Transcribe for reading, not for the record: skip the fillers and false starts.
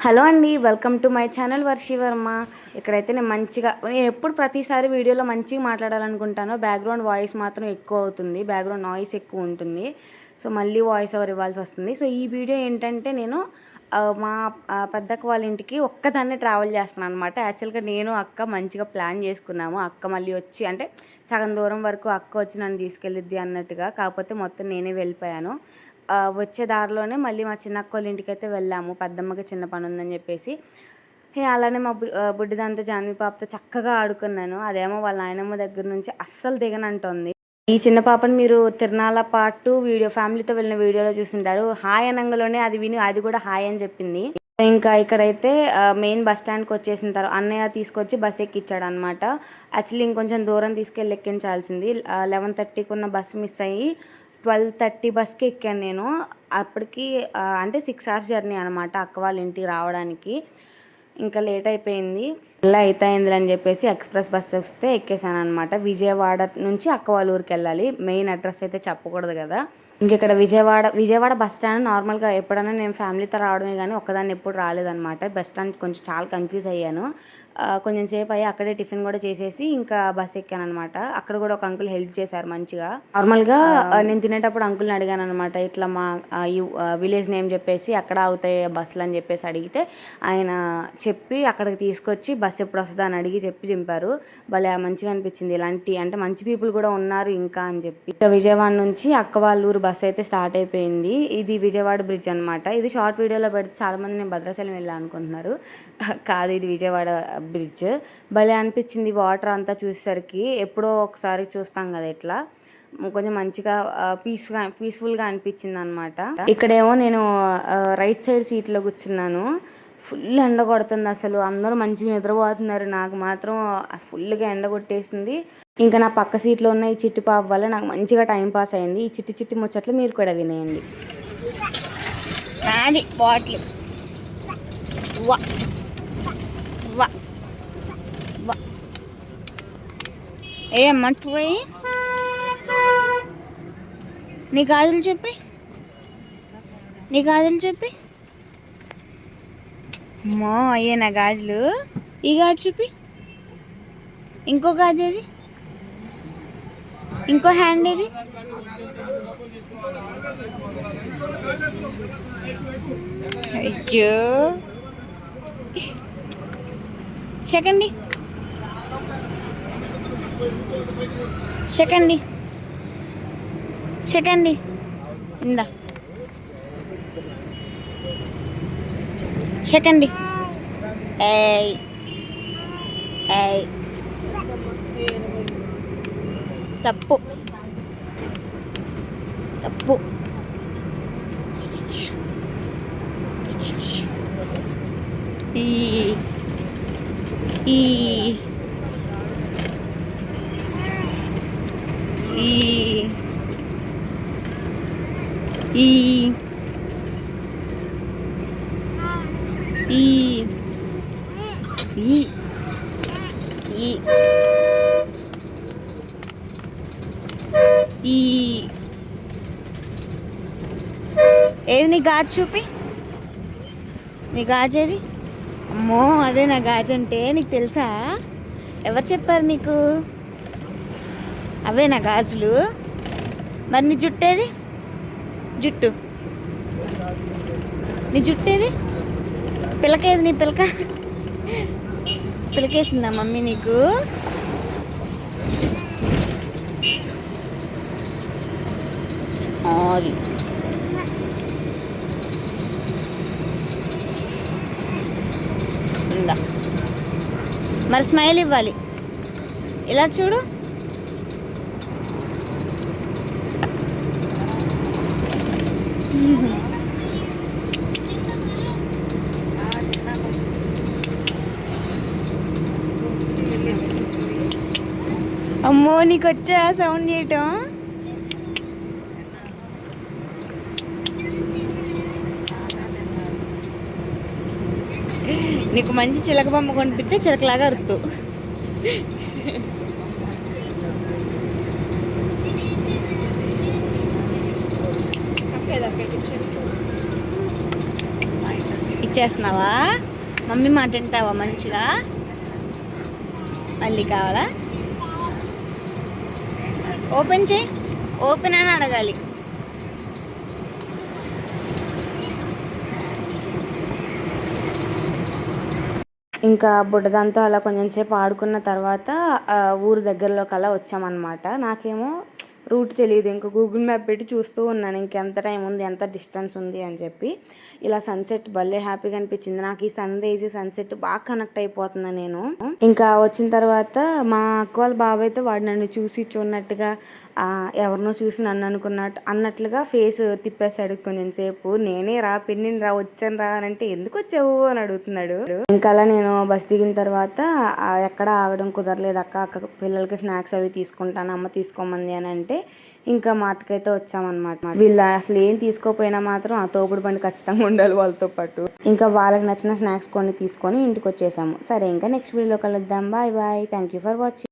Hello అండి, welcome to my channel Varshi Varma. ఇక్కడైతే నేను ఎప్పుడు ప్రతిసారి వీడియోలో మంచిగా మాట్లాడాలనుకుంటానో బ్యాక్గ్రౌండ్ వాయిస్ మాత్రం ఎక్కువ అవుతుంది, బ్యాక్గ్రౌండ్ నాయిస్ ఎక్కువ ఉంటుంది. సో మళ్ళీ వాయిస్ ఓవర్ ఇవ్వాల్సి వస్తుంది. సో ఈ వీడియో ఏంటంటే నేను మా పెద్దక్క వాళ్ళ ఇంటికి ఒక్కదాన్నే ట్రావెల్ చేస్తున్నాను అనమాట. యాక్చువల్గా నేను అక్క మంచిగా ప్లాన్ చేసుకున్నాము. అక్క మళ్ళీ వచ్చి అంటే సగం దూరం వరకు అక్క వచ్చి నన్ను తీసుకెళ్ళిద్ది అన్నట్టుగా, కాకపోతే మొత్తం నేనే వెళ్ళిపోయాను. వచ్చే దారిలోనే మళ్ళీ మా చిన్నక్క వాళ్ళ ఇంటికైతే వెళ్ళాము. పెద్దమ్మకి చిన్న పని ఉందని చెప్పేసి అలానే మా బుడ్డిదాంతో జాన్వి పాపతో చక్కగా ఆడుకున్నాను. అదేమో వాళ్ళ నాయనమ్మ దగ్గర నుంచి అస్సలు దిగనంటుంది. ఈ చిన్న పాపని మీరు తిరునాళ్ళ పాటు వీడియో ఫ్యామిలీతో వెళ్ళిన వీడియోలో చూసింటారు. హాయ్ అనంగలోనే అది విని అది కూడా హాయ్ అని చెప్పింది. ఇంకా ఇక్కడైతే మెయిన్ బస్ స్టాండ్కి వచ్చేసిన తర్వాత అన్నయ్య తీసుకొచ్చి బస్ ఎక్కించాడు అనమాట. యాక్చువల్లీ ఇంకొంచెం దూరం తీసుకెళ్ళి ఎక్కించాల్సింది. 11:30కి ఉన్న బస్ మిస్ అయ్యి 12:30 బస్కి ఎక్కాను నేను. అప్పటికి అంటే 6 hours జర్నీ అనమాట అక్క వాళ్ళ ఇంటికి రావడానికి. ఇంకా లేట్ అయిపోయింది. ఇలా అయిపోయింది అని చెప్పేసి ఎక్స్ప్రెస్ బస్ వస్తే ఎక్కేసాను అనమాట. విజయవాడ నుంచి అక్క వాళ్ళ ఊరికి వెళ్ళాలి. మెయిన్ అడ్రస్ అయితే చెప్పకూడదు కదా. ఇంకెక్కడ విజయవాడ బస్ స్టాండ్ నార్మల్గా ఎప్పుడైనా నేను ఫ్యామిలీతో రావడమే కానీ ఒక్కదాన్ని ఎప్పుడు రాలేదన్నమాట. బస్ స్టాండ్ కొంచెం చాలా కన్ఫ్యూజ్ అయ్యాను. కొంచెం సేపు అయ్యి అక్కడే టిఫిన్ కూడా చేసేసి ఇంకా బస్ ఎక్కాను అనమాట. అక్కడ కూడా ఒక అంకుల్ హెల్ప్ చేశారు మంచిగా. నార్మల్గా నేను తినేటప్పుడు అంకుల్ని అడిగాను అనమాట, ఇట్లా మా విలేజ్ నేమ్ చెప్పేసి అక్కడ అవుతాయి బస్సులు అని చెప్పేసి అడిగితే ఆయన చెప్పి అక్కడికి తీసుకొచ్చి బస్సు ఎప్పుడు వస్తుందా అని అడిగి చెప్పి దింపారు. భలే మంచిగా అనిపించింది. ఇలాంటి అంటే మంచి పీపుల్ కూడా ఉన్నారు ఇంకా అని చెప్పి. ఇంకా విజయవాడ నుంచి అక్క వాళ్ళ ఊరు బస్సు అయితే స్టార్ట్ అయిపోయింది. ఇది విజయవాడ బ్రిడ్జ్ అనమాట. ఇది షార్ట్ వీడియోలో పెడితే చాలామంది నేను భద్రాచలం వెళ్ళా అనుకుంటున్నారు. కాదు, ఇది విజయవాడ బ్రిడ్జ్. భలే అనిపించింది వాటర్ అంతా చూసేసరికి. ఎప్పుడో ఒకసారి చూస్తాం కదా ఇట్లా, కొంచెం మంచిగా పీస్ఫుల్గా అనిపించింది అనమాట. ఇక్కడేమో నేను రైట్ సైడ్ సీట్లో కూర్చున్నాను. ఫుల్ ఎండ కొడుతుంది అసలు. అందరూ మంచిగా నిద్రపోతున్నారు, నాకు మాత్రం ఫుల్గా ఎండ కొట్టేసింది. ఇంకా నా పక్క సీట్లో ఉన్న ఈ చిట్టి పాప వల్ల నాకు మంచిగా టైం పాస్ అయింది. ఈ చిట్టి చిట్టి ముచ్చట్లు మీరు కూడా వినేయండి. నాది బాటిల్ వా వా వా ఏ అమ్మ పోయి నీ గాజులు చెప్పి అమ్మో అయ్యే నా గాజులు. ఈ గాజు చూపి, ఇంకో గాజు ఏది, ఇంకో హ్యాండ్ ఏది? అయ్యో సెకండ్ ఇందా సెకండ్. ఏయ్ తప్పు ఈ ఈ ఈ ఈ ఈ ఈ ఈ ఏది నీ గాజు చూపి, నీ గాజు ఏది? అమ్మో అదే నా గాజు అంటే. నీకు తెలుసా? ఎవరు చెప్పారు నీకు? అవే నా గాజులు. మరి నీ జుట్టు ఏది? నీ జుట్టు ఏది? పిల్లకేది? నీ పిల్లకేసిందా మమ్మీ నీకు? ఇందా మరి స్మైల్ ఇవ్వాలి. ఇలా చూడు. అమ్మో నీకు వచ్చా సౌండ్ చేయటం? నీకు మంచి చిలక బొమ్మ కొనిపిస్తే చిలకలాగా అరుతూ. వచ్చేస్తున్నావా? మమ్మీ మాట వింటావా మంచిగా? మళ్ళీ కావాలా? ఓపెన్ చేయి. ఓపెన్ అని అడగాలి. ఇంకా బుడ్డదాంతో అలా కొంచెం సేపు ఆడుకున్న తర్వాత ఊరు దగ్గరలోకి అలా వచ్చామన్నమాట. నాకేమో రూట్ తెలియదు, ఇంకా గూగుల్ మ్యాప్ పెట్టి చూస్తూ ఉన్నాను ఇంకెంత టైం ఉంది, ఎంత డిస్టెన్స్ ఉంది అని చెప్పి. ఇలా సన్సెట్ భలే హ్యాపీగా అనిపించింది నాకు. ఈ సన్ రైజ్ సన్సెట్ బాగా కనెక్ట్ అయిపోతున్నాను నేను. ఇంకా వచ్చిన తర్వాత మా అక్క వాళ్ళ బాబాయ్తో వాడు నన్ను చూసి చూడనట్టుగా, ఎవరినో చూసి నన్ను అన్నట్లుగా ఫేస్ తిప్పేశాడు కొంచెం సేపు. నేనే రా పిన్నిని రా వచ్చాను రా అని అంటే ఎందుకు వచ్చావు అని అడుగుతున్నాడు. ఇంకా అలా నేను బస్ దిగిన తర్వాత ఎక్కడ ఆగడం కుదరలేదు. అక్క పిల్లలకి స్నాక్స్ అవి తీసుకుంటాను అమ్మ తీసుకోమంది అని అంటే ఇంకా మాటకైతే వచ్చామన్నమాట. వీళ్ళు అసలు ఏం తీసుకోపోయినా మాత్రం ఆ తోపుడు బండి ఖచ్చితంగా ఉండాలి వాళ్ళతో పాటు. ఇంకా వాళ్ళకి నచ్చిన స్నాక్స్ కొన్ని తీసుకొని ఇంటికి వచ్చేసాము. సరే ఇంకా నెక్స్ట్ వీడియోలో కలుద్దాం. Bye bye. Thank you for watching.